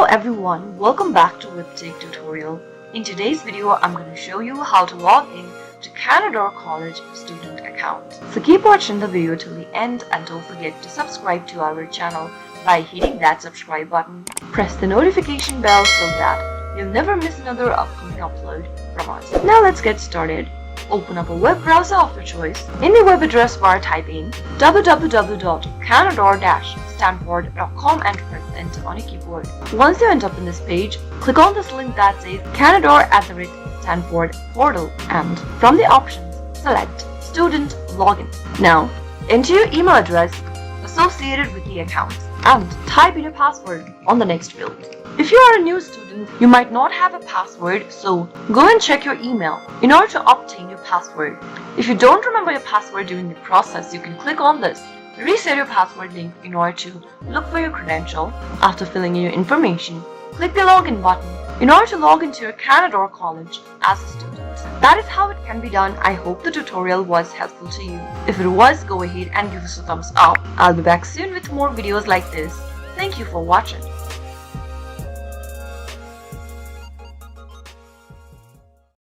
everyone, welcome back to Webtech Tutorial. In today's video, I'm going to show you how to log in to Canadore College student account. So keep watching the video till the end and don't forget to subscribe to our channel by hitting that subscribe button. Press the notification bell so that you'll never miss another upcoming upload from us. Now let's get started. Open up a web browser of your choice. In the web address bar, type in www.canadore-stanford.com and press enter on your keyboard. Once you end up in this page, click on this link that says Canadore@Stanford portal and from the options, select Student Login. Now, enter your email address associated with the account and type in your password on the next field. If you are a new student, you might not have a password, so go and check your email in order to obtain your password. If you don't remember your password during the process, you can click on this Reset Your Password link in order to look for your credential. After filling in your information, click the Login button in order to log into your Canadore College as a student. That is how it can be done. I hope the tutorial was helpful to you. If it was, go ahead and give us a thumbs up. I'll be back soon with more videos like this. Thank you for watching.